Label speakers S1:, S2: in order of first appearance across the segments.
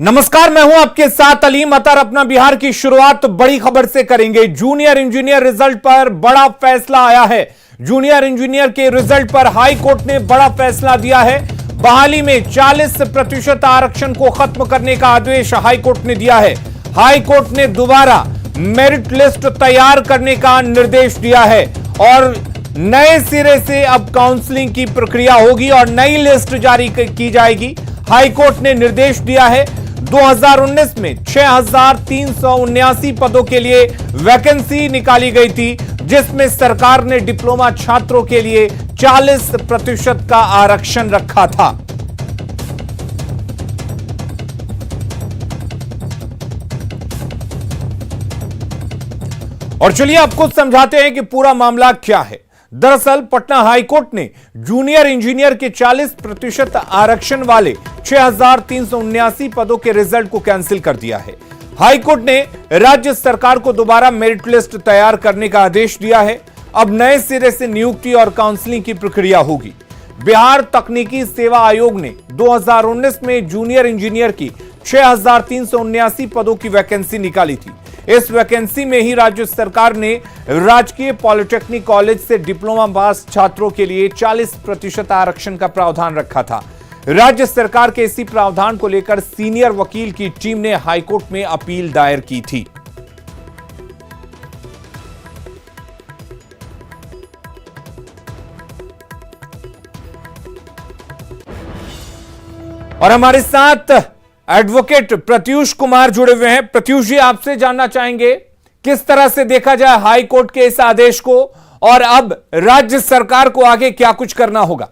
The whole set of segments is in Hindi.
S1: नमस्कार, मैं हूं आपके साथ अलीम अतर। अपना बिहार की शुरुआत बड़ी खबर से करेंगे। जूनियर इंजीनियर रिजल्ट पर बड़ा फैसला आया है। जूनियर इंजीनियर के रिजल्ट पर हाई कोर्ट ने बड़ा फैसला दिया है। बहाली में 40% आरक्षण को खत्म करने का आदेश हाई कोर्ट ने दिया है। हाई कोर्ट ने दोबारा मेरिट लिस्ट तैयार करने का निर्देश दिया है और नए सिरे से अब काउंसलिंग की प्रक्रिया होगी और नई लिस्ट जारी की जाएगी। हाई कोर्ट ने निर्देश दिया है 2019 में 6,379 पदों के लिए वैकेंसी निकाली गई थी, जिसमें सरकार ने डिप्लोमा छात्रों के लिए 40% का आरक्षण रखा था। और चलिए आपको समझाते हैं कि पूरा मामला क्या है। दरअसल पटना हाईकोर्ट ने जूनियर इंजीनियर के 40% आरक्षण वाले 6,379 पदों के रिजल्ट को कैंसिल कर दिया है। हाईकोर्ट ने राज्य सरकार को दोबारा मेरिट लिस्ट तैयार करने का आदेश दिया है। अब नए सिरे से नियुक्ति और काउंसलिंग की प्रक्रिया होगी। बिहार तकनीकी सेवा आयोग ने 2019 में जूनियर इंजीनियर की 6,379 पदों की वैकेंसी निकाली थी। इस वैकेंसी में ही राज्य सरकार ने राजकीय पॉलिटेक्निक कॉलेज से डिप्लोमा पास छात्रों के लिए 40% आरक्षण का प्रावधान रखा था। राज्य सरकार के इसी प्रावधान को लेकर सीनियर वकील की टीम ने हाईकोर्ट में अपील दायर की थी। और हमारे साथ एडवोकेट प्रत्यूष कुमार जुड़े हुए हैं। प्रत्यूष जी, आपसे जानना चाहेंगे किस तरह से देखा जाए हाई कोर्ट के इस आदेश को और अब राज्य सरकार को आगे क्या कुछ करना होगा?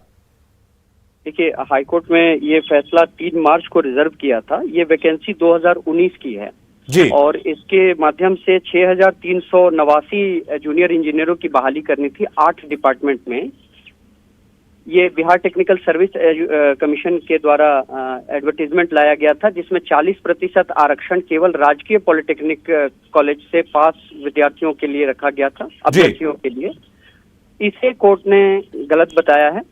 S2: देखिए, हाई कोर्ट में ये फैसला 3 मार्च को रिजर्व किया था। ये वैकेंसी 2019 की है
S1: जी।
S2: और इसके माध्यम से 6,389 जूनियर इंजीनियरों की बहाली करनी थी 8 डिपार्टमेंट में। ये बिहार टेक्निकल सर्विस कमीशन के द्वारा एडवर्टीजमेंट लाया गया था, जिसमें 40% आरक्षण केवल राजकीय पॉलिटेक्निक कॉलेज से पास विद्यार्थियों के लिए रखा गया था, अभ्यर्थियों के लिए। इसे कोर्ट ने गलत बताया है।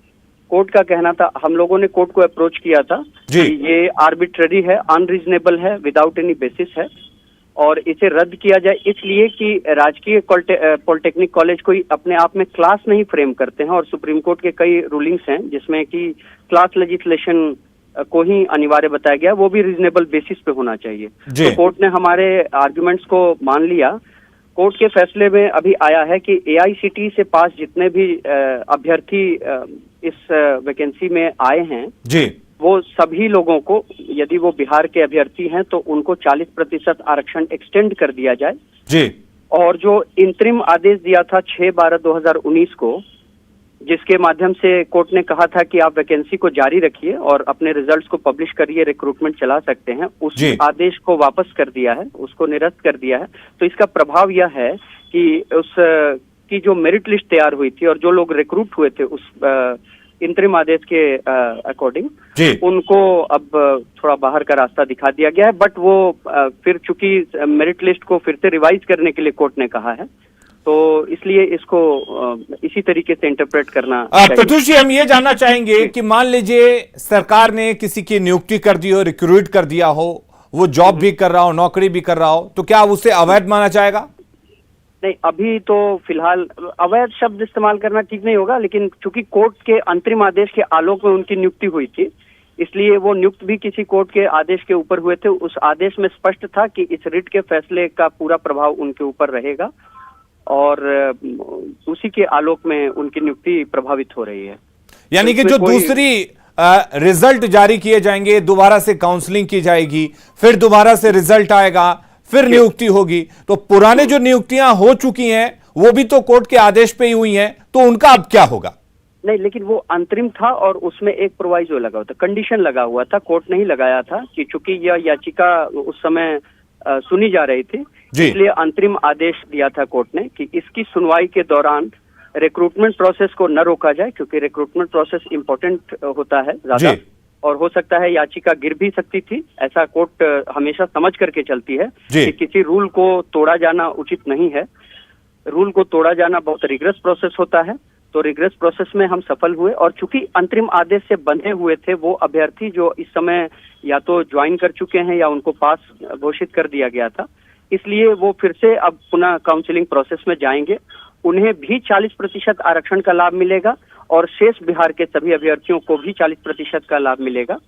S2: कोर्ट का कहना था, हम लोगों ने कोर्ट को अप्रोच किया था कि ये आर्बिट्ररी है, अनरीजनेबल है, विदाउट एनी बेसिस है और इसे रद्द किया जाए, इसलिए कि राजकीय पॉलिटेक्निक कॉलेज कोई अपने आप में क्लास नहीं फ्रेम करते हैं और सुप्रीम कोर्ट के कई रूलिंग्स हैं जिसमें कि क्लास लेजिस्लेशन को ही अनिवार्य बताया गया, वो भी रीजनेबल बेसिस पे होना चाहिए। तो कोर्ट ने हमारे आर्ग्यूमेंट्स को मान लिया। कोर्ट के फैसले में अभी आया है कि AICTE से पास जितने भी अभ्यर्थी इस वैकेंसी में आए हैं
S1: जी, वो
S2: सभी लोगों को, यदि वो बिहार के अभ्यर्थी हैं तो उनको 40% आरक्षण एक्सटेंड कर दिया जाए
S1: जी। और
S2: जो इंतरिम आदेश दिया था 6/12/2019 को, जिसके माध्यम से कोर्ट ने कहा था कि आप वैकेंसी को जारी रखिए और अपने रिजल्ट्स को पब्लिश करिए, रिक्रूटमेंट चला सकते हैं, उस आदेश को वापस कर दिया है, उसको निरस्त कर दिया है। तो इसका प्रभाव यह है कि उस की जो मेरिट लिस्ट तैयार हुई थी और जो लोग रिक्रूट हुए थे उस इंतरिम आदेश के अकॉर्डिंग, उनको अब थोड़ा बाहर का रास्ता दिखा दिया गया है। बट वो फिर चूंकि मेरिट लिस्ट को फिर से रिवाइज करने के लिए कोर्ट ने कहा है, तो इसलिए इसको इसी तरीके से इंटरप्रेट करना।
S1: प्रत्यूष जी, हम ये जानना चाहेंगे कि मान लीजिए सरकार ने किसी की नियुक्ति कर दी हो, रिक्रूट कर दिया हो, वो जॉब भी कर रहा हो, नौकरी भी कर रहा हो, तो क्या उसे अवैध माना जाएगा?
S2: नहीं, अभी तो फिलहाल अवैध शब्द इस्तेमाल करना ठीक नहीं होगा, लेकिन चूंकि कोर्ट के अंतरिम आदेश के आलोक में उनकी नियुक्ति हुई थी, इसलिए वो नियुक्त भी किसी कोर्ट के आदेश के ऊपर हुए थे। उस आदेश में स्पष्ट था कि इस रिट के फैसले का पूरा प्रभाव उनके ऊपर रहेगा और उसी के आलोक में उनकी नियुक्ति प्रभावित हो रही है।
S1: यानी कि जो दूसरी रिजल्ट जारी किए जाएंगे, दोबारा से काउंसलिंग की जाएगी, फिर दोबारा से रिजल्ट आएगा, फिर नियुक्ति होगी, तो पुराने जो नियुक्तियां हो चुकी हैं वो भी तो कोर्ट के आदेश पे ही हुई हैं, तो उनका अब क्या होगा?
S2: नहीं, लेकिन वो अंतरिम था और उसमें एक प्रोवाइजो लगा हुआ था, कंडीशन लगा हुआ था। कोर्ट नहीं लगाया था कि चूंकि यह याचिका उस समय सुनी जा रही थी, इसलिए अंतरिम आदेश दिया था कोर्ट ने कि इसकी सुनवाई के दौरान रिक्रूटमेंट प्रोसेस को न रोका जाए, क्योंकि रिक्रूटमेंट प्रोसेस इंपॉर्टेंट होता है ज्यादा और हो सकता है याचिका गिर भी सकती थी। ऐसा कोर्ट हमेशा समझ करके चलती है कि किसी रूल को तोड़ा जाना उचित नहीं है। रूल को तोड़ा जाना बहुत रिगरस प्रोसेस होता है, तो रिग्रेस प्रोसेस में हम सफल हुए और चूंकि अंतरिम आदेश से बंधे हुए थे वो अभ्यर्थी जो इस समय या तो ज्वाइन कर चुके हैं या उनको पास घोषित कर दिया गया था, इसलिए वो फिर से अब पुनः काउंसलिंग प्रोसेस में जाएंगे। उन्हें भी 40% आरक्षण का लाभ मिलेगा और शेष बिहार के सभी अभ्यर्थियों को भी 40% का लाभ मिलेगा।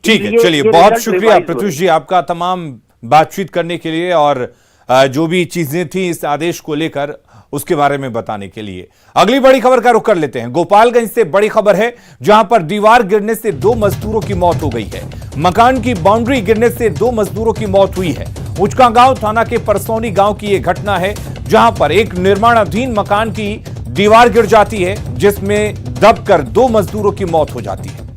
S1: ठीक है, चलिए बहुत शुक्रिया प्रत्युष जी आपका तमाम बातचीत करने के लिए और जो भी चीजें थी इस आदेश को लेकर उसके बारे में बताने के लिए। अगली बड़ी खबर का रुख कर लेते हैं। गोपालगंज से बड़ी खबर है जहां पर दीवार गिरने से 2 मजदूरों की मौत हो गई है। मकान की बाउंड्री गिरने से 2 मजदूरों की मौत हुई है। उचकागांव थाना के परसौनी गांव की यह घटना है जहां पर एक निर्माणाधीन मकान की दीवार गिर जाती है जिसमें दबकर 2 मजदूरों की मौत हो जाती है।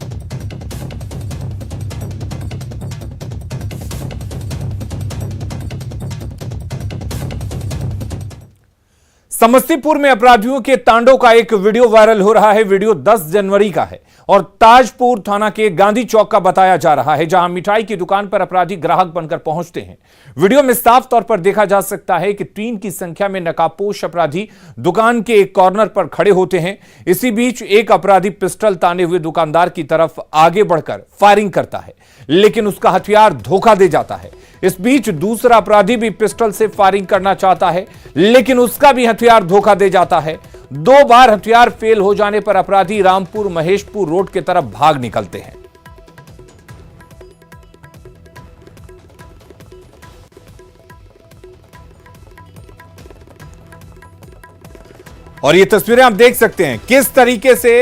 S1: समस्तीपुर में अपराधियों के तांडव का एक वीडियो वायरल हो रहा है। वीडियो 10 जनवरी का है और ताजपुर थाना के गांधी चौक का बताया जा रहा है जहां मिठाई की दुकान पर अपराधी ग्राहक बनकर पहुंचते हैं। वीडियो में साफ तौर पर देखा जा सकता है कि 3 की संख्या में नकाबपोश अपराधी दुकान के एक कॉर्नर पर खड़े होते हैं। इसी बीच एक अपराधी पिस्टल ताने हुए दुकानदार की तरफ आगे बढ़कर फायरिंग करता है, लेकिन उसका हथियार धोखा दे जाता है। इस बीच दूसरा अपराधी भी पिस्टल से फायरिंग करना चाहता है, लेकिन उसका भी हथियार धोखा दे जाता है। 2 बार हथियार फेल हो जाने पर अपराधी रामपुर महेशपुर रोड की तरफ भाग निकलते हैं। और ये तस्वीरें आप देख सकते हैं किस तरीके से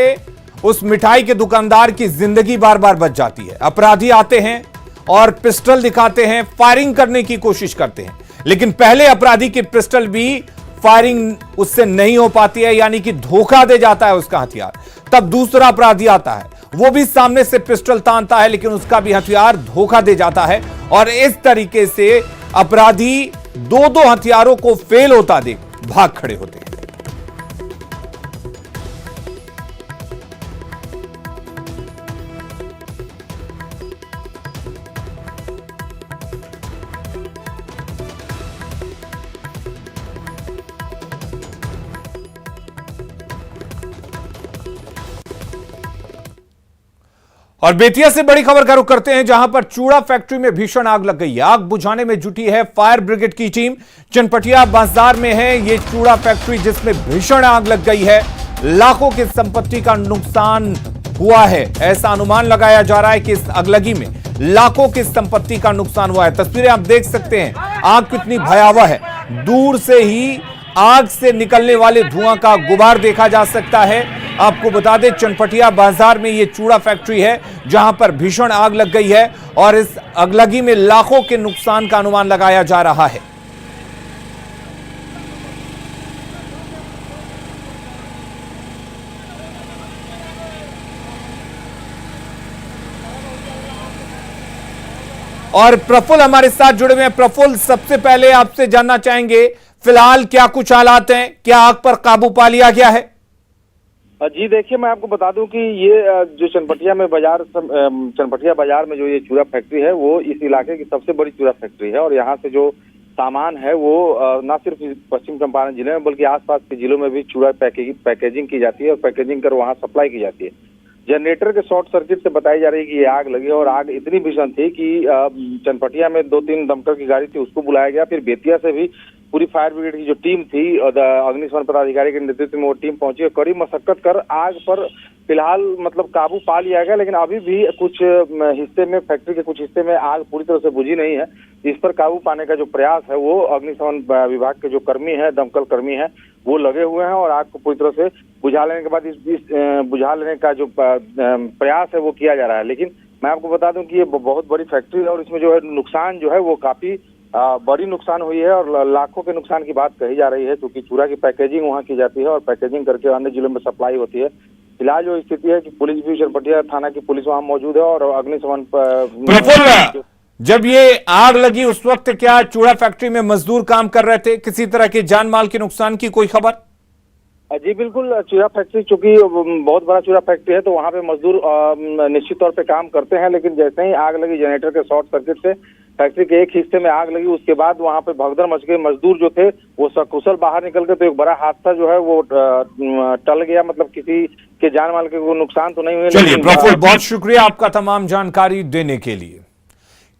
S1: उस मिठाई के दुकानदार की जिंदगी बार बार बच जाती है। अपराधी आते हैं और पिस्टल दिखाते हैं, फायरिंग करने की कोशिश करते हैं, लेकिन पहले अपराधी की पिस्टल भी फायरिंग उससे नहीं हो पाती है, यानी कि धोखा दे जाता है उसका हथियार। तब दूसरा अपराधी आता है, वो भी सामने से पिस्टल तानता है, लेकिन उसका भी हथियार धोखा दे जाता है। और इस तरीके से अपराधी 2-2 हथियारों को फेल होता देख भाग खड़े होते हैं। और बेतिया से बड़ी खबर का रुख करते हैं जहां पर चूड़ा फैक्ट्री में भीषण आग लग गई है। आग बुझाने में जुटी है फायर ब्रिगेड की टीम। चनपटिया बाजार में है ये चूड़ा फैक्ट्री जिसमें भीषण आग लग गई है। लाखों की संपत्ति का नुकसान हुआ है, ऐसा अनुमान लगाया जा रहा है कि इस अगलगी में लाखों की संपत्ति का नुकसान हुआ है। तस्वीरें आप देख सकते हैं, आग कितनी भयावह है। दूर से ही आग से निकलने वाले धुआं का गुबार देखा जा सकता है। आपको बता दें चनपटिया बाजार में यह चूड़ा फैक्ट्री है जहां पर भीषण आग लग गई है और इस अगलगी में लाखों के नुकसान का अनुमान लगाया जा रहा है। और प्रफुल्ल हमारे साथ जुड़े हुए हैं। प्रफुल्ल, सबसे पहले आपसे जानना चाहेंगे फिलहाल क्या कुछ हालात हैं, क्या आग पर काबू पा लिया गया है?
S3: जी देखिए, मैं आपको बता दूं कि ये जो चनपटिया बाजार में जो ये चूड़ा फैक्ट्री है वो इस इलाके की सबसे बड़ी चूड़ा फैक्ट्री है और यहाँ से जो सामान है वो न सिर्फ पश्चिम चंपारण जिले में बल्कि आसपास के जिलों में भी चूड़ा पैकेजिंग की जाती है और पैकेजिंग कर वहाँ सप्लाई की जाती है। जनरेटर के शॉर्ट सर्किट से बताई जा रही है कि ये आग लगी और आग इतनी भीषण थी कि चनपटिया में 2-3 दमकल की गाड़ी थी उसको बुलाया गया। फिर बेतिया से भी पूरी फायर ब्रिगेड की जो टीम थी अग्निशमन पदाधिकारी के नेतृत्व में वो टीम पहुंची और कड़ी मशक्कत कर आग पर फिलहाल मतलब काबू पा लिया गया, लेकिन अभी भी कुछ हिस्से में फैक्ट्री के कुछ हिस्से में आग पूरी तरह से बुझी नहीं है। इस पर काबू पाने का जो प्रयास है वो अग्निशमन विभाग के जो कर्मी है, दमकल कर्मी है, वो लगे हुए हैं और आग को पूरी तरह से बुझा लेने के बाद इस बुझा लेने का जो प्रयास है वो किया जा रहा है। लेकिन मैं आपको बता दूं कि ये बहुत बड़ी फैक्ट्री है और इसमें जो है नुकसान जो है वो काफी बड़ी नुकसान हुई है और लाखों के नुकसान की बात कही जा रही है, क्योंकि चूड़ा की पैकेजिंग वहाँ की जाती है और पैकेजिंग करके अन्य जिलों में सप्लाई होती है। फिलहाल जो स्थिति है कि पुलिस भी चनपटिया थाना की पुलिस वहाँ मौजूद है और अग्निशमन
S1: प्रफुल्ल, जब ये आग लगी उस वक्त क्या चूड़ा फैक्ट्री में मजदूर काम कर रहे थे? किसी तरह के जान माल के नुकसान की कोई खबर?
S3: जी बिल्कुल, चूरा फैक्ट्री चूंकि बहुत बड़ा चूरा फैक्ट्री है तो वहाँ पे मजदूर निश्चित तौर पे काम करते हैं, लेकिन जैसे ही आग लगी जनरेटर के शॉर्ट सर्किट से फैक्ट्री के एक हिस्से में आग लगी, उसके बाद वहाँ पे भगदड़ मच गई। मजदूर जो थे वो सकुशल बाहर निकल गए, तो एक बड़ा हादसा जो है वो टल गया, मतलब किसी के जान माल के कोई नुकसान तो नहीं हुआ।
S1: चलिए प्रफुल्ल, बहुत शुक्रिया आपका तमाम जानकारी देने के लिए।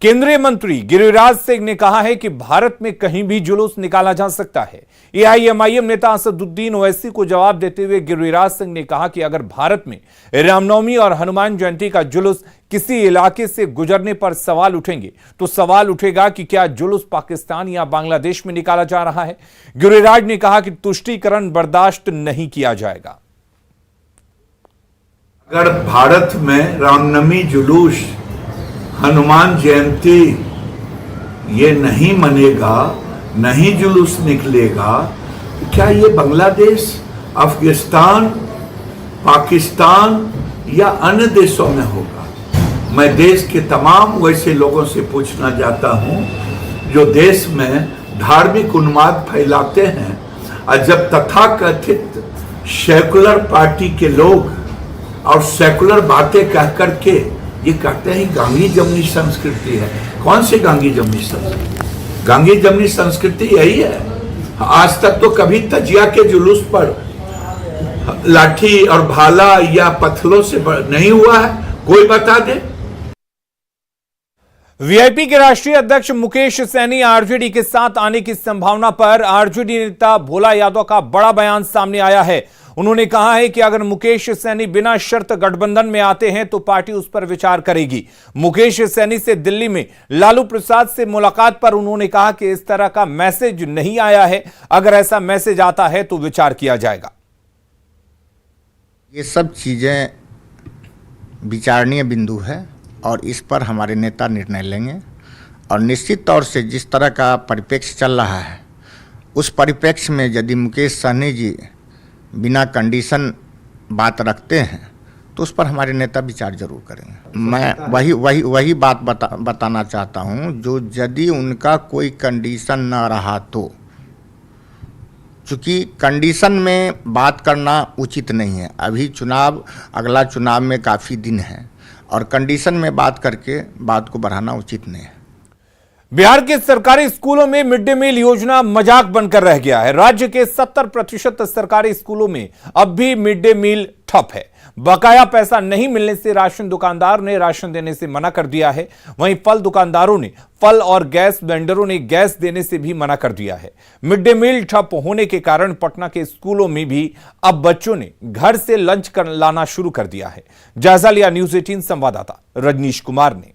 S1: केंद्रीय मंत्री गिरिराज सिंह ने कहा है कि भारत में कहीं भी जुलूस निकाला जा सकता है। एआईएमआईएम नेता असदुद्दीन ओवैसी को जवाब देते हुए गिरिराज सिंह ने कहा कि अगर भारत में रामनवमी और हनुमान जयंती का जुलूस किसी इलाके से गुजरने पर सवाल उठेंगे तो सवाल उठेगा कि क्या जुलूस पाकिस्तान या बांग्लादेश में निकाला जा रहा है। गिरिराज ने कहा कि तुष्टीकरण बर्दाश्त नहीं किया जाएगा।
S4: अगर भारत में रामनवमी जुलूस, हनुमान जयंती ये नहीं मनेगा, नहीं जुलूस निकलेगा, तो क्या ये बांग्लादेश, अफगानिस्तान, पाकिस्तान या अन्य देशों में होगा? मैं देश के तमाम वैसे लोगों से पूछना चाहता हूं जो देश में धार्मिक उन्माद फैलाते हैं, और जब तथाकथित सेकुलर पार्टी के लोग और सेकुलर बातें कह करके ये कहते हैं गांगी जमनी संस्कृति है। कौन सी गांगी जमनी संस्कृति? गांगी जमनी संस्कृति यही है। आज तक तो कभी तजिया के जुलूस पर लाठी और भाला या पत्थरों से नहीं हुआ है, कोई बता दे।
S1: वीआईपी के राष्ट्रीय अध्यक्ष मुकेश सैनी आरजेडी के साथ आने की संभावना पर आरजेडी नेता भोला यादव का बड़ा बयान सामने आया है। उन्होंने कहा है कि अगर मुकेश सैनी बिना शर्त गठबंधन में आते हैं तो पार्टी उस पर विचार करेगी। मुकेश सैनी से दिल्ली में लालू प्रसाद से मुलाकात पर उन्होंने कहा कि इस तरह का मैसेज नहीं आया है, अगर ऐसा मैसेज आता है तो विचार किया जाएगा।
S5: ये सब चीज़ें विचारणीय बिंदु है और इस पर हमारे नेता निर्णय लेंगे, और निश्चित तौर से जिस तरह का परिप्रेक्ष्य चल रहा है उस परिप्रेक्ष्य में यदि मुकेश सहनी जी बिना कंडीशन बात रखते हैं तो उस पर हमारे नेता विचार जरूर करेंगे। मैं वही बात बताना चाहता हूं, जो यदि उनका कोई कंडीशन ना रहा तो, चूँकि कंडीशन में बात करना उचित नहीं है। अभी चुनाव, अगला चुनाव में काफ़ी दिन है और कंडीशन में बात करके बात को बढ़ाना उचित नहीं है।
S1: बिहार के सरकारी स्कूलों में मिड डे मील योजना मजाक बनकर रह गया है। राज्य के 70% सरकारी स्कूलों में अब भी मिड डे मील ठप है। बकाया पैसा नहीं मिलने से राशन दुकानदार ने राशन देने से मना कर दिया है। वहीं फल दुकानदारों ने फल और गैस वेंडरों ने गैस देने से भी मना कर दिया है। मिड डे मील ठप होने के कारण पटना के स्कूलों में भी अब बच्चों ने घर से लंच लाना शुरू कर दिया है। जायजा लिया न्यूज़ 18 संवाददाता रजनीश कुमार ने।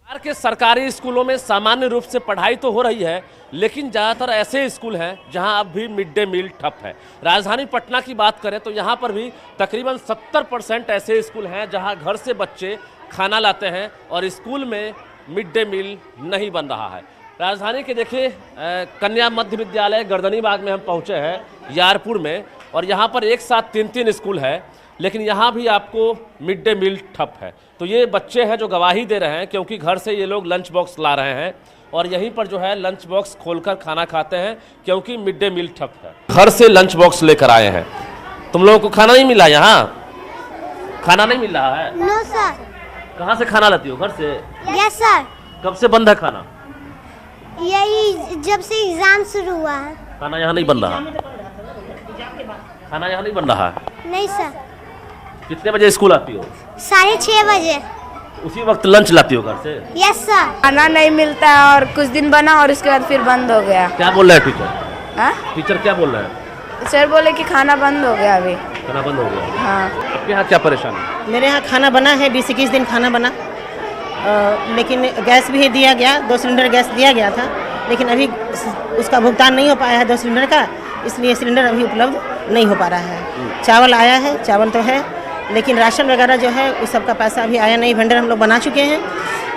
S6: बिहार के सरकारी स्कूलों में सामान्य रूप से पढ़ाई तो हो रही है, लेकिन ज़्यादातर ऐसे स्कूल हैं जहां अब भी मिड डे मील ठप है। राजधानी पटना की बात करें तो यहां पर भी तकरीबन 70% ऐसे स्कूल हैं जहां घर से बच्चे खाना लाते हैं और स्कूल में मिड डे मील नहीं बन रहा है। राजधानी के देखिए कन्या मध्य विद्यालय गर्दनीबाग में हम पहुँचे हैं, यारपुर में, और यहाँ पर एक साथ 3 स्कूल है, लेकिन यहाँ भी आपको मिड डे मील ठप है। तो ये बच्चे हैं जो गवाही दे रहे हैं, क्योंकि घर से ये लोग लंच बॉक्स ला रहे हैं और यहीं पर जो है लंच बॉक्स खोलकर खाना खाते हैं, क्योंकि मिड डे मील ठप है। घर से लंच बॉक्स लेकर आए हैं। तुम लोगों को खाना नहीं मिला? यहाँ खाना नहीं मिल रहा है?
S7: No sir.
S6: कहाँ से खाना लाती हो? घर से?
S7: Yes sir.
S6: कब से बंद है खाना?
S7: यही जब से एग्जाम शुरू हुआ है।
S6: खाना यहाँ नहीं बन रहा? खाना यहाँ नहीं बन रहा है?
S7: नहीं सर।
S6: कितने बजे स्कूल आती हो?
S7: 6:30 बजे।
S6: उसी वक्त लंच लाती हो घर से?
S7: Yes sir.
S8: खाना नहीं मिलता है और कुछ दिन बना और उसके बाद फिर बंद हो गया।
S6: क्या बोल रहा है टीचर? टीचर क्या बोल रहा है?
S8: सर बोले कि खाना बंद हो गया अभी।
S6: खाना बंद हो गया?
S8: हाँ।
S6: आपके यहाँ क्या परेशानी है?
S9: मेरे यहाँ खाना बना है, 20-21 दिन खाना बना, लेकिन गैस भी दिया गया, 2 सिलेंडर गैस दिया गया था, लेकिन अभी उसका भुगतान नहीं हो पाया है 2 सिलेंडर का, इसलिए सिलेंडर अभी उपलब्ध नहीं हो पा रहा है। चावल आया है, चावल तो है, लेकिन राशन वगैरह जो है उस सब का पैसा अभी आया नहीं। वेंडर हम लोग बना चुके हैं,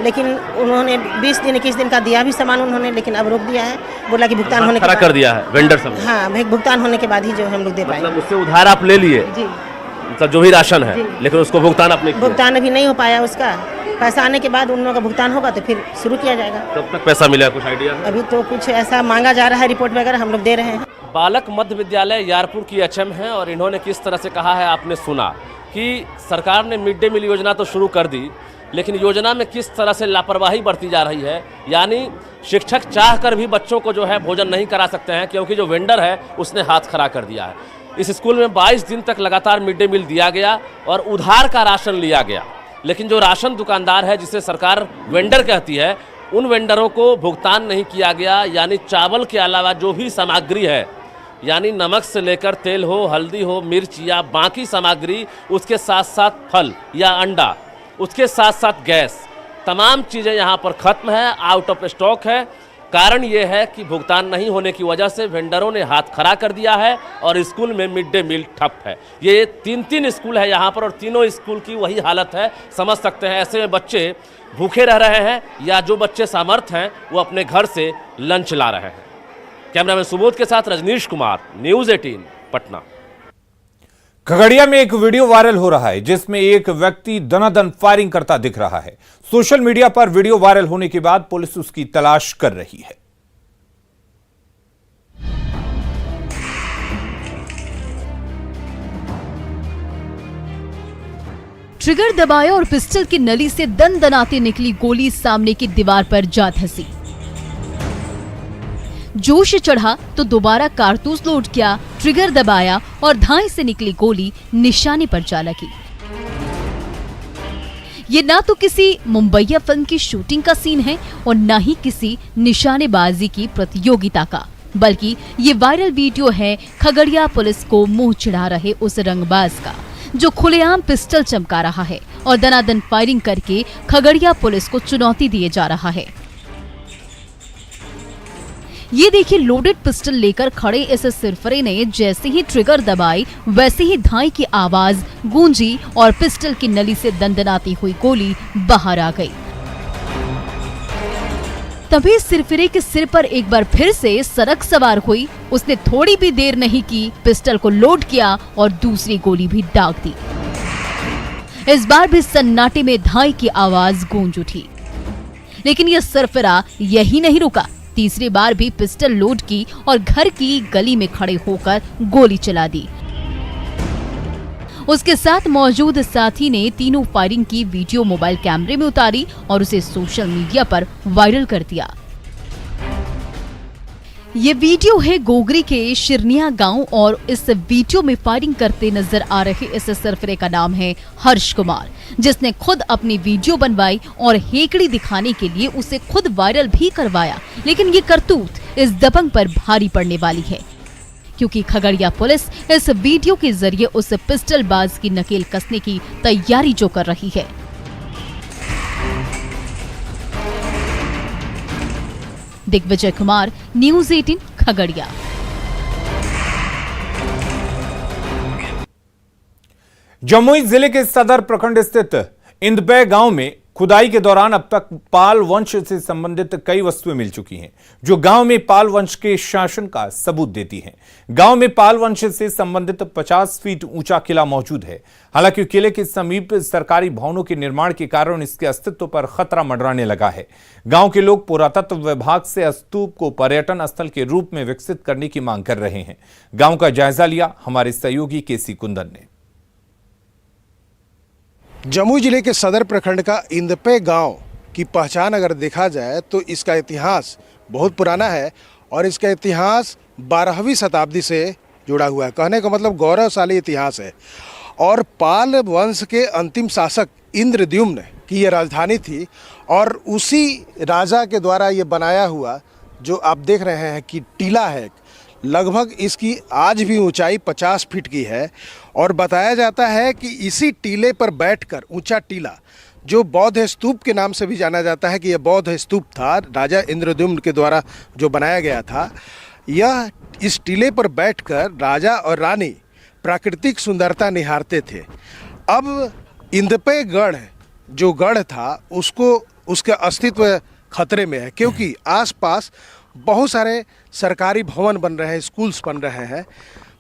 S9: लेकिन उन्होंने 20 दिन 21 दिन का दिया भी सामान उन्होंने, लेकिन अब रोक दिया है। बोला कि भुगतान होने के बाद
S6: कर दिया है वेंडर सब।
S9: हाँ, भुगतान होने के बाद ही जो हम लोग दे पाएंगे।
S6: मतलब उससे उधार आप ले लिए
S9: जी,
S6: मतलब जो भी राशन है, लेकिन उसको भुगतान आपने
S9: भुगतान अभी नहीं हो पाया। उसका पैसा आने के बाद उन लोगों का भुगतान होगा तो फिर शुरू किया जाएगा।
S6: कब तक पैसा मिलेगा, कुछ आइडिया है?
S9: अभी तो कुछ ऐसा मांगा जा रहा है, रिपोर्ट वगैरह हम लोग दे रहे हैं।
S6: बालक मध्य विद्यालय यारपुर की एचएम हैं और इन्होंने किस तरह से कहा है आपने सुना कि सरकार ने मिड डे मील योजना तो शुरू कर दी, लेकिन योजना में किस तरह से लापरवाही बरती जा रही है। यानी शिक्षक चाह कर भी बच्चों को जो है भोजन नहीं करा सकते हैं, क्योंकि जो वेंडर है उसने हाथ खड़ा कर दिया है। इस स्कूल में 22 दिन तक लगातार मिड डे मील दिया गया और उधार का राशन लिया गया, लेकिन जो राशन दुकानदार है, जिसे सरकार वेंडर कहती है, उन वेंडरों को भुगतान नहीं किया गया। यानी चावल के अलावा जो भी सामग्री है, यानी नमक से लेकर तेल हो, हल्दी हो, मिर्च या बाकी सामग्री, उसके साथ साथ फल या अंडा, उसके साथ साथ गैस, तमाम चीज़ें यहाँ पर खत्म है, आउट ऑफ स्टॉक है। कारण ये है कि भुगतान नहीं होने की वजह से वेंडरों ने हाथ खड़ा कर दिया है और स्कूल में मिड डे मील ठप है। ये 3 स्कूल है यहाँ पर और तीनों स्कूल की वही हालत है। समझ सकते हैं ऐसे में बच्चे भूखे रह रहे हैं या जो बच्चे सामर्थ्य हैं वो अपने घर से लंच ला रहे हैं। कैमरामैन सुबोध के साथ रजनीश कुमार, न्यूज़ 18 पटना।
S1: खगड़िया में एक वीडियो वायरल हो रहा है जिसमें एक व्यक्ति दनादन फायरिंग करता दिख रहा है। सोशल मीडिया पर वीडियो वायरल होने के बाद पुलिस उसकी तलाश कर रही है।
S10: ट्रिगर दबाया और पिस्टल की नली से दनदनाती निकली गोली सामने की दीवार पर जा धंसी। जोश चढ़ा तो दोबारा कारतूस लोड किया, ट्रिगर दबाया और धाई से निकली गोली निशाने पर जा लगी। ये ना तो किसी मुंबईया फिल्म की शूटिंग का सीन है और ना ही किसी निशानेबाजी की प्रतियोगिता का, बल्कि ये वायरल वीडियो है खगड़िया पुलिस को मुंह चिढ़ा रहे उस रंगबाज का, जो खुलेआम पिस्टल चमका रहा है और दनादन फायरिंग करके खगड़िया पुलिस को चुनौती दिए जा रहा है। ये देखिए, लोडेड पिस्टल लेकर खड़े इस सिरफरे ने जैसे ही ट्रिगर दबाई वैसे ही धाई की आवाज गूंजी और पिस्टल की नली से दंदनाती हुई गोली बाहर आ गई। तभी सिरफिरे के सिर पर एक बार फिर से सड़क सवार हुई। उसने थोड़ी भी देर नहीं की, पिस्टल को लोड किया और दूसरी गोली भी दाग दी। इस बार भी सन्नाटे में धाई की आवाज गूंज उठी, लेकिन यह सिरफिरा यही नहीं रुका। तीसरी बार भी पिस्टल लोड की और घर की गली में खड़े होकर गोली चला दी। उसके साथ मौजूद साथी ने तीनों फायरिंग की वीडियो मोबाइल कैमरे में उतारी और उसे सोशल मीडिया पर वायरल कर दिया। ये वीडियो है गोगरी के शिरनिया गांव और इस वीडियो में फायरिंग करते नजर आ रहे इस सरफरे का नाम है हर्ष कुमार, जिसने खुद अपनी वीडियो बनवाई और हेकड़ी दिखाने के लिए उसे खुद वायरल भी करवाया। लेकिन ये करतूत इस दबंग पर भारी पड़ने वाली है, क्योंकि खगड़िया पुलिस इस वीडियो के जरिए उस पिस्टल बाज की नकेल कसने की तैयारी जो कर रही है। दिग्विजय कुमार, न्यूज़ 18 खगड़िया।
S1: जमुई जिले के सदर प्रखंड स्थित इंदपै गांव में खुदाई के दौरान अब तक पाल वंश से संबंधित कई वस्तुएं मिल चुकी हैं, जो गांव में पाल वंश के शासन का सबूत देती हैं। गांव में पाल वंश से संबंधित 50 फीट ऊंचा किला मौजूद है। हालांकि किले के समीप सरकारी भवनों के निर्माण के कारण इसके अस्तित्व पर खतरा मंडराने लगा है। गांव के लोग पुरातत्व विभाग से स्तूप को पर्यटन स्थल के रूप में विकसित करने की मांग कर रहे हैं। गांव का जायजा लिया हमारे सहयोगी केसी कुंदन ने।
S11: जमुई जिले के सदर प्रखंड का इंदपै गांव की पहचान अगर देखा जाए तो इसका इतिहास बहुत पुराना है और इसका इतिहास 12वीं शताब्दी से जुड़ा हुआ है। कहने का मतलब गौरवशाली इतिहास है। और पाल वंश के अंतिम शासक इंद्रद्युम्न की ये राजधानी थी और उसी राजा के द्वारा ये बनाया हुआ जो आप देख रहे हैं कि टीला है, लगभग इसकी आज भी ऊंचाई 50 फीट की है। और बताया जाता है कि इसी टीले पर बैठकर, ऊंचा टीला जो बौद्ध स्तूप के नाम से भी जाना जाता है कि यह बौद्ध स्तूप था, राजा इंद्रद्युम्न के द्वारा जो बनाया गया था, यह इस टीले पर बैठकर राजा और रानी प्राकृतिक सुंदरता निहारते थे। अब इंदपै गढ़ जो गढ़ था उसको, उसका अस्तित्व खतरे में है, क्योंकि आसपास बहुत सारे सरकारी भवन बन रहे हैं, स्कूल्स बन रहे हैं।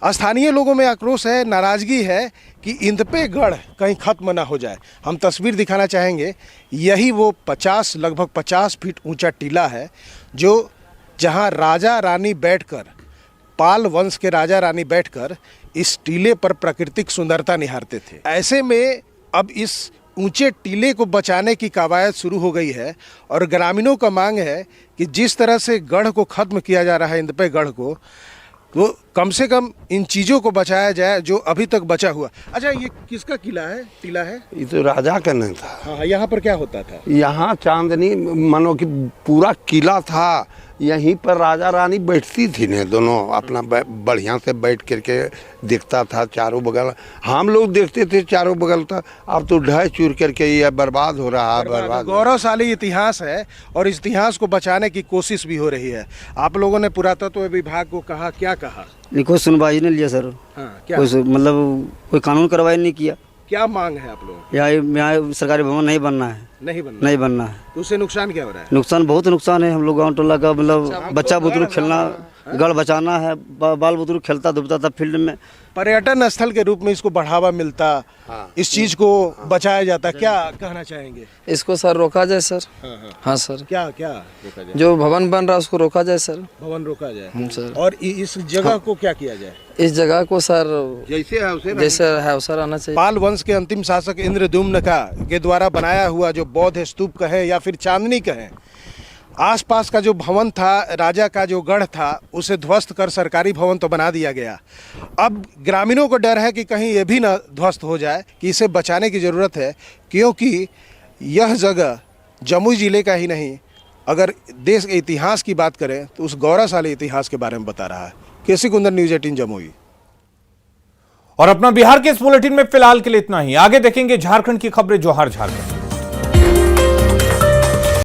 S11: स्थानीय लोगों में आक्रोश है, नाराजगी है कि इंदपै गढ़ कहीं खत्म ना हो जाए। हम तस्वीर दिखाना चाहेंगे, यही वो लगभग 50 फीट ऊंचा टीला है जो जहां राजा रानी बैठकर पाल वंश के राजा रानी बैठकर इस टीले पर प्राकृतिक सुंदरता निहारते थे। ऐसे में अब इस ऊंचे टीले को बचाने की कवायद शुरू हो गई है और ग्रामीणों का मांग है कि जिस तरह से गढ़ को खत्म किया जा रहा है, इंदपै गढ़ को, वो कम से कम इन चीज़ों को बचाया जाए जो अभी तक बचा हुआ। अच्छा, ये किसका किला है, टीला है?
S12: ये तो राजा का नहीं था।
S11: हाँ, यहाँ पर क्या होता था?
S12: यहाँ चांदनी मानो कि पूरा किला था, यहीं पर राजा रानी बैठती थी ने दोनों अपना बढ़िया से बैठ करके दिखता था चारों बगल। हम लोग देखते थे चारों बगल था, अब तो ढह चूर करके ये बर्बाद हो रहा है। बर्बाद
S11: गौरवशाली इतिहास है और इस इतिहास को बचाने की कोशिश भी हो रही है। आप लोगों ने पुरातत्व विभाग को कहा, क्या कहा?
S13: कोई सुनवाई नहीं लिया सर।
S11: हाँ, क्या?
S13: मतलब कोई कानून कार्रवाई नहीं किया।
S11: क्या मांग है आप लोगों?
S13: यहाँ सरकारी भवन नहीं बनना है। नहीं बनना है।
S11: तो उससे नुकसान क्या हो रहा है?
S13: नुकसान, बहुत नुकसान है। हम लोग गाँव टोला का मतलब बच्चा बुजुर्ग खेलना, गढ़ बचाना है, बाल बुजुर्ग खेलता धूपता था फील्ड में।
S11: पर्यटन स्थल के रूप में इसको बढ़ावा मिलता, इस चीज को बचाया जाता, क्या कहना चाहेंगे?
S14: इसको सर रोका जाए सर। हाँ सर।
S11: क्या रोका जाए?
S14: जो भवन बन रहा है उसको रोका जाए सर।
S11: भवन रोका जाए
S14: सर।
S11: और इस जगह को क्या किया जाए?
S14: इस जगह को सर
S12: जैसे
S14: है उसे रहना चाहिए।
S11: पाल वंश के अंतिम शासक इंद्रद्युम्न के द्वारा बनाया हुआ जो बौद्ध स्तूप कहें या फिर चांदनी कहें, आसपास का जो भवन था, राजा का जो गढ़ था, उसे ध्वस्त कर सरकारी भवन तो बना दिया गया। अब ग्रामीणों को डर है कि कहीं ये भी ना ध्वस्त हो जाए, कि इसे बचाने की ज़रूरत है, क्योंकि यह जगह जमुई जिले का ही नहीं, अगर देश के इतिहास की बात करें तो उस गौरवशाली इतिहास के बारे में बता रहा है। केसी कुंदन, न्यूज़ 18 जमुई।
S1: और अपना बिहार के इस बुलेटिन में फिलहाल के लिए इतना ही। आगे देखेंगे झारखंड की खबरें, जोहार झारखंड।